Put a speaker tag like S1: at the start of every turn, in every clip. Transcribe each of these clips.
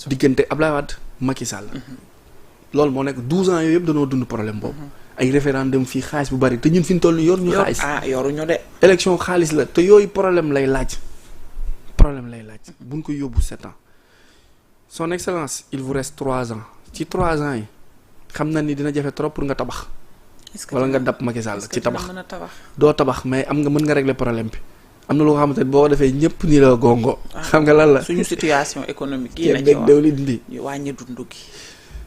S1: diggante Ablaye Wade Macky Sall. loolu moo nekk 12 ans yooyu yëpp dañoo dund problème boobu. ay référendum fii xaalis bu bari te ñun fi ñu toll yor ñu xaalis.
S2: yoruñu de.
S1: élection xaalis la te yooyu problème lay laaj. buñ ko yóbbu 7 ans. son excellence il vous reste 3 ans ci 3 ans yi xam na ni dina jafe trop pour nga tabax. wala nga dab Macky Sall ci tabax. doo tabax mais mën nga régler problème bi. am na lu nga xamante ne boo ko defee ñëpp ni la gongo. xam nga lan la
S2: suñu situation économique yi la ci wax
S1: ceeb beeg dawlin bi.
S2: ñu wàññi dund gi.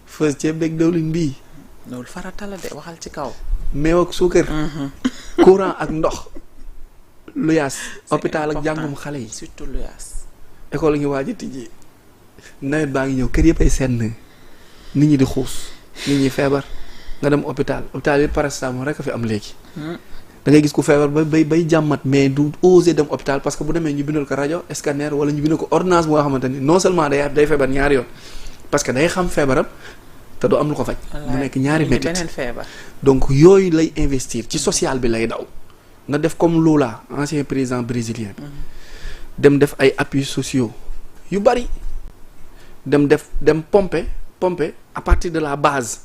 S1: fës ceeb beeg dawlin bii.
S2: loolu farata la de waxal ci kaw.
S1: meew ak suukar. courant ak ndox. luyaas. hôpital ak jàngum xale yi.
S2: surtout luyaas.
S1: école ngi waaj a tijji. nawet baa ngi ñëw kër yëpp ay senn. nit ñi di xuus. nit ñi feebar. nga dem hôpital yi paracétamol rek a fi am léegi. da ngay gis ku feebar bay jàmmat mais du oser dem hôpital parce que bu demee ñu bindal ko rajo scanner wala ñu bindal ko ordonnance bu nga xamante ni non seulement day feebar ñaari yoon parce que day xam feebaram te du am lu ko faj. mu nekk ñaari métit donc yooyu lay investir ci social bi lay daw. nga def comme Lula ancien président brésilien bi. dem def ay appuis sociaux yu bari. dem pomper à partir de la base.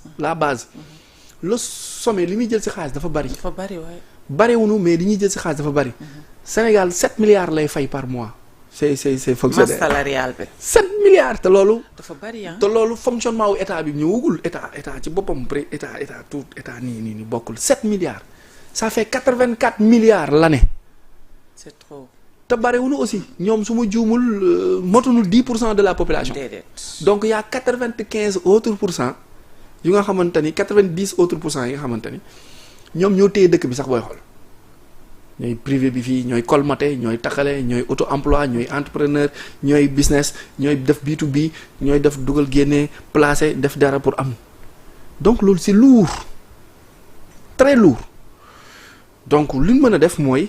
S1: le sommet li muy jël ci xaalis dafa bari.
S2: waaye.
S1: bariwunu mais li ñuy jël ci xaalis dafa bari. Sénégal 7 milliards lay fay par mois. c'est fonctionnaire
S2: masse salariale bi.
S1: 7 milliards te loolu.
S2: dafa bari
S1: te loolu fonctionnement wu état bi ñëwugul état ci boppam état nii bokkul 7 milliards. ça fait 84 milliards l'année.
S2: c'est trop.
S1: te bariwunu aussi ñoom su ma juumul motuñu 10% de la population.
S2: déedéet.
S1: donc y a 95 autres pour cent yu nga xamante ni 90 autres pour cent yi nga xamante ni. ñoom ñoo téye dëkk bi sax booy xool ñooy privé bi fii ñooy colmaté ñooy taxale ñooy auto emploi ñooy entrepreneur ñooy business ñooy def B2B ñooy def dugal génne placé def dara pour am donc loolu c'est lourd très lourd donc li ñu mën a def mooy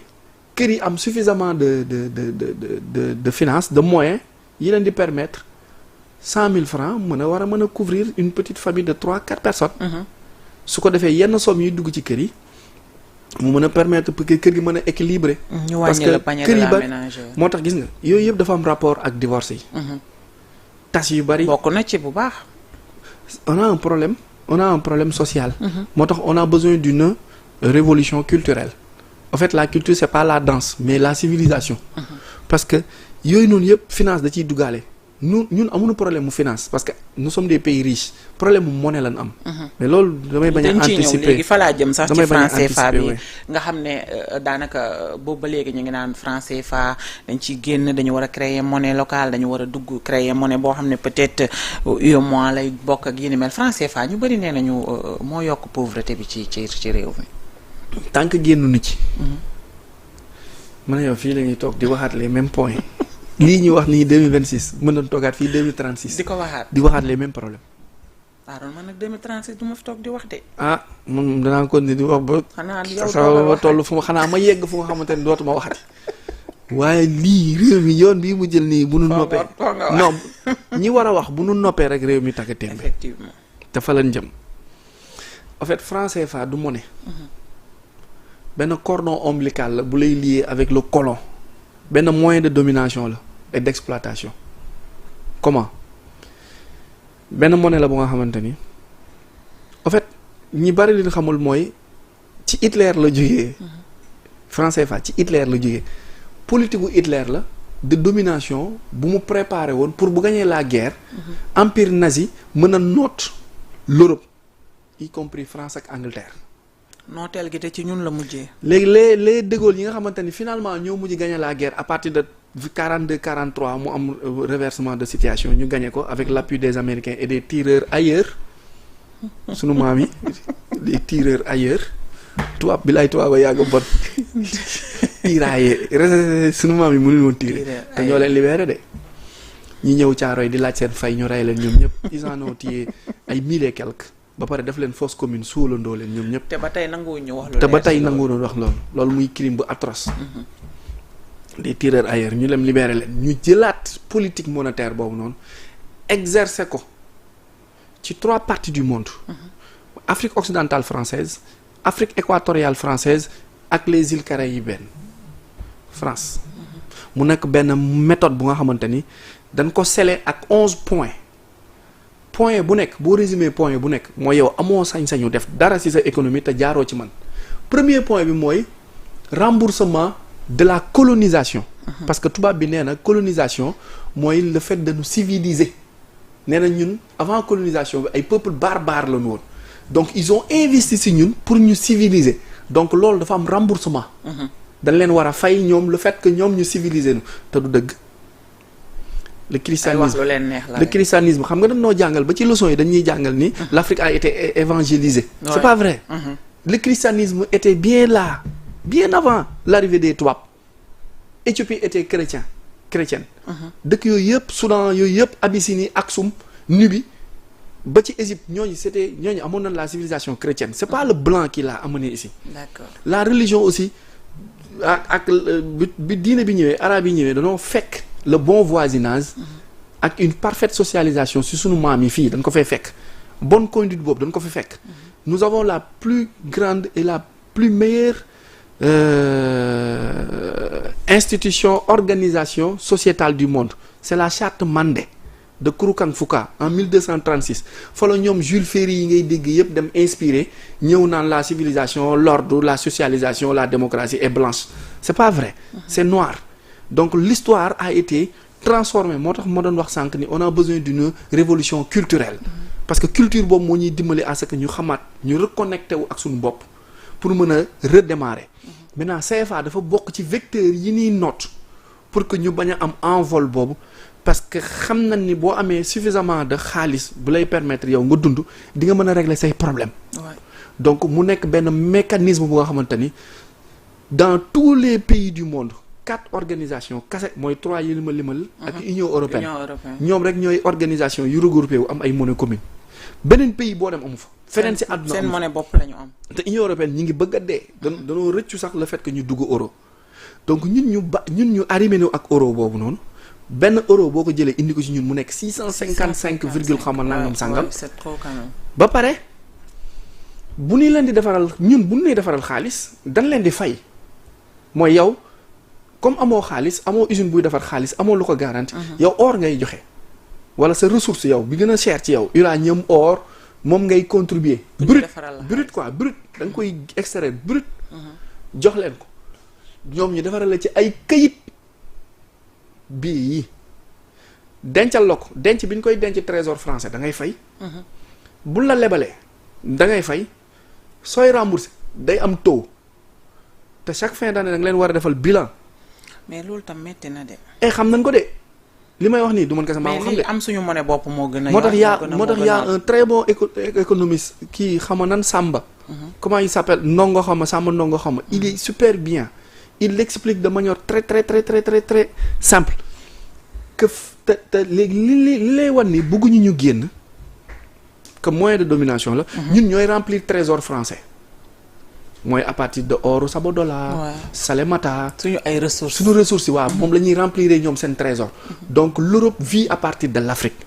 S1: kër yi am suffisamment de finance de moyens yi leen di permettre 100 000 francs war a mën a couvrir une petite famille de 3-4 personnes. su ko defee yenn somme yi dugg ci kër yi mu mën a permettre pour que kër gi mën a équilibrer. parce que kër yi ba moo tax gis nga yooyu yëpp dafa am rapport ak divorce yi. tas yu bari
S2: bokk na ci bu baax.
S1: on a un problème social. moo tax on a besoin d'une révolution culturelle. en fait la culture c'est pas la danse mais la civilisation. parce que yooyu noonu yëpp finance da ciy duggaale. ñun amuñu problème mu finance parce que nous sommes des pays riches problème mu monnaie lañ am. mais loolu damay bañ a anticiper
S2: léegi fa laa jëm sax ci franc CFA bi nga xam ne daanaka boobu ba léegi ñu ngi naan franc CFA dañ ciy génn dañu war a créer monnaie locale dañu war a dugg créer monnaie boo xam ne peut-être UEMOA lay bokk ak yi ni mel franc CFA ñu bëri nee nañu moo yokk pauvreté bi ci réew mi.
S1: tant que génnuñu ci. man yow fii la ñuy toog di waxaat les mêmes points. lii ñuy wax nii 2026 mën nañu toogaat fii 2036.
S2: di ko waxaat
S1: di waxaat les mêmes problèmes.
S2: waaw man nag 2036 du ma fi toog di wax de.
S1: moom danaa ko di wax ba.
S2: xanaa yow
S1: ba toll fu ma xanaa ma yegg fu nga xamante ne dootuma waxati. waaye lii réew mi yoon bii mu jël nii bu nu noppee. non ñi war a wax bu nu noppee rek réew mi tàgg témbe.
S2: effectivement
S1: te fa lañ jëm. en fait franc CFA du monnaie. benn cordon ombilical la bu lay lié avec le colon. benn moyen de domination la et d'exploitation. comment benn monnaie la bu nga xamante ni en fait ñi bari li ñu xamul mooy ci Hitler la jógee. franc CFA ci Hitler la jógee politique gu Hitler la de domination bu mu préparé woon pour bu gagner la guerre. empire nazi mën a noot l'Europe y compris France ak Angleterre.
S2: nooteel gi te ci ñun la mujjee.
S1: léegi les de Gaulle yi nga xamante ni finalement ñoo mujj gagner la guerre à partir de 42-43 mu am reversement de situation ñu gagner ko avec l'appui des Américains et des tireurs ailleurs sunu maam yi des tireurs ailleurs tubaab bi lay tubaab a yàgg bon tiraillé sunu maam yi mënuñu woon tirer te ñoo leen libéré de ñi ñëw Caaroy di laaj seen fay ñu rey leen ñoom ñëpp ils en ont tué ay mille et quelques ba pare def leen fosse commune suulandoo leen ñoom ñëpp.
S2: te ba tey nanguwuñu wax loolu.
S1: te ba tey nanguwuñu wax loolu muy crime bu atroce. des tireurs ailleurs ñu leen libéré leen ñu jëlaat politique monétaire boobu noonu exercer ko ci 3 parties du monde. Afrique occidentale française Afrique équatoriale française ak les îles Caraïbes France. mu nekk benn méthode bu nga xamante ni dañ ko sceller ak 11 points point bu nekk boo résumé point bu nekk mooy yow amoo sañ-sañu def dara ci sa économie te jaaroo ci man premier point bi mooy remboursement de la colonisation. parce que tubaab bi nee na colonisation mooy le fait de nous civiliser nee na ñun avant colonisation bi ay peuple barbare la ñu woon donc ils ont investi ci ñun pour ñu civiliser donc loolu dafa am remboursement. dañ leen war a fay ñoom le fait que ñoom ñu civiliser nu te du dëgg. le christianisme xam nga dañ noo jàngal ba ci leçon yi dañuy jàngal ni l'Afrique a été évangélisée. c'est pas vrai. le christianisme était bien là bien avant l'arrivée des tubaab. Éthiopie était chrétienne. dëkk yooyu yëpp Soudan yooyu yëpp Abyssinie Aksum Nubie ba ci Égypte ñooñu amoon na la civilisation chrétienne c'est pas le blanc qui l'a amené ici. D'accord. La religion aussi ak bi diine bi ñëwee arabe yi ñëwee dañoo fekk le bon voisinage ak une parfaite socialisation si sunu maam yi fii dañ ko fay fekk bonne conduite boobu dañ ko fay fekk. Nous avons la plus grande et la plus meilleure institution organisation sociétale du monde c'est la charte Mandé de Kouroukan Fouka en 1236 fa la ñoom Jules Ferry yi ngay dégg yépp dem inspiré ñëw naan la civilisation l'ordre la socialisation la démocratie est blanche c'est pas vrai c'est noir donc l'histoire a été transformée moo tax moo doon wax sànq ni on a besoin d'une révolution culturelle parce que culture boobu moo ñuy dimbali à ce que ñu xamaat ñu reconnecté wu ak suñu bopp pour mën a redémarrer maintenant CFA dafa bokk ci vecteur yi ñuy note pour que ñu bañ a am envol boobu parce que xam nañ ni boo amee suffisamment de xaalis bu lay permettre yow nga dund di nga mën a régler say problèmes. donc mu nekk benn mécanisme bu nga xamante ni dans tous les pays du monde 4 organisations kase mooy 3 yi ma limal ak Union européenne ñoom rek ñooy organisation yu regroupé wu am ay monnaie commune beneen pays boo dem amu fa. feneen ci àdduna
S2: seen monnaie bopp la ñu am.
S1: te Union européenne ñi ngi bëgg a dee. danoo rëccu sax le fait que ñu dugg euro. donc ñun ñu arrimé ak euro boobu noonu benn euro boo ko jëlee indi ko ci ñun mu nekk 655 virgule xamal nangam sàngam.
S2: c'est trop quand même.
S1: ba pare bu ñu leen di defaral ñun bu ñu lay defaral xaalis dañ leen di fay mooy yow comme amoo xaalis amoo usine buy defar xaalis amoo lu ko garanti. yow or ngay joxe wala sa ressource yow bi gën a cher ci yow uranium or. moom ngay contribuer brut quoi brut da nga koy extraire brut jox leen ko ñoom ñu defaral la ci ay këyit bii yi dencal la ko denc bi ñu koy denc trésor français da ngay fay bu la lebalee da ngay fay sooy rembourser day am taux te chaque fin d'année da nga leen war a defal bilan
S2: mais loolu tam metti na de
S1: xam nañ ko de li may wax nii du mën kese maa ko xam de
S2: am suñu monnaie bopp moo gën a
S1: moo tax yaa un très bon économiste kii xama nan Samba comment il s'appelle Ndongo xama Samba Ndongo xama il est super bien il l'explique de manière très très très très très très simple que te léegi li lay wan ni bëgguñu ñu génn que moyen de domination la ñun ñooy remplir trésor français mooy à partir de Oru Sabodola Salémata
S2: suñu ay ressources
S1: suñu ressources yi waaw moom la ñuy remplir ñoom seen trésor donc l'Europe vit à partir de l'Afrique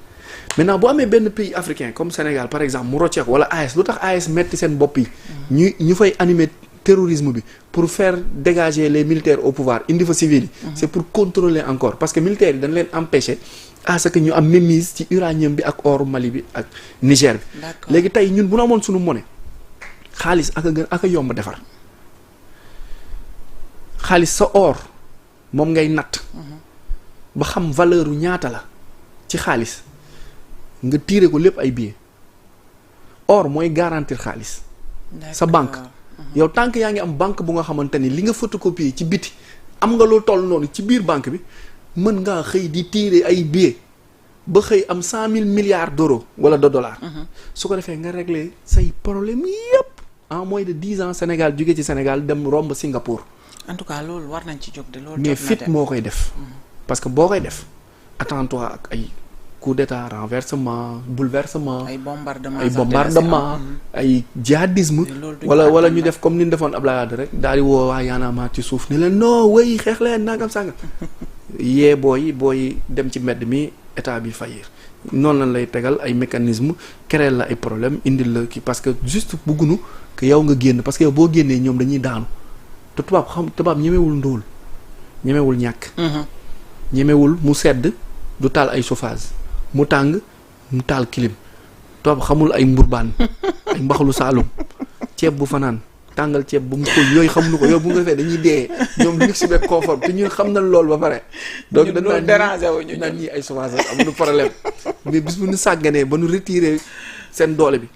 S1: maintenant boo amee benn pays africain comme Sénégal par exemple mu rocceeku wala AES lu tax AES metti seen bopp yi ñu fay animer terrorisme bi pour faire dégager les militaires au pouvoir indi fa civils yi c'est pour contrôler encore parce que militaires yi dañ leen empêcher à ce que ñu am mainmise ci uranium bi ak or Mali bi ak Niger bi léegi tey ñun bu ñu amoon suñu monnaie xaalis ak a yomb defar xaalis sa or moom ngay natt ba xam valeur u ñaata la ci xaalis nga tiire ko lépp ay billets or mooy garantir xaalis sa banque yow tant que yaa ngi am banque bu nga xamante ni li nga photocopier ci biti am nga lu toll noonu ci biir banque bi mën ngaa xëy di tiire ay billets ba xëy am 100 000 milliards d'euros wala de dollars su ko defee nga régler say problème yépp en moins de 10 ans Sénégal jóge ci Sénégal dem romb Singapour.
S2: en tout cas loolu war nañ ci jóg de loolu.
S1: mais fit moo koy def. parce que boo koy def attends-toi ak ay coup d'état renversement bouleversement.
S2: ay bombardement
S1: ay djihadisme. wala ñu def comme ni ñu defoon Abdoulaye Wade rek daal di woo waa Y'en a marre ci suuf ni leen non way xeex leen nangam sànga yee booy dem ci mbedd mi état bi faillir. noonu lañ lay tegal ay mécanisme créer la ay problème indil la kii parce que juste bëggunu que yow nga génn parce que yow boo génnee ñoom dañuy daanu te tubaab ñemewul ndóol ñemewul ñàkk ñemewul mu sedd du taal ay chauffage mu tàng mu taal clim tubaab xamul ay mburbaan ay mbaxalu saalum ceeb bu fanaan tàngal ceeb bu mu ko yooyu xamuñu ko yow bu nga fee dañuy dee ñoom luxe beeg confort te ñun xam nañ loolu ba pare. donc dañ naan ñii ay sauvage amuñu problème mais bis bu ñu sàgganee ba ñu retiré seen doole bi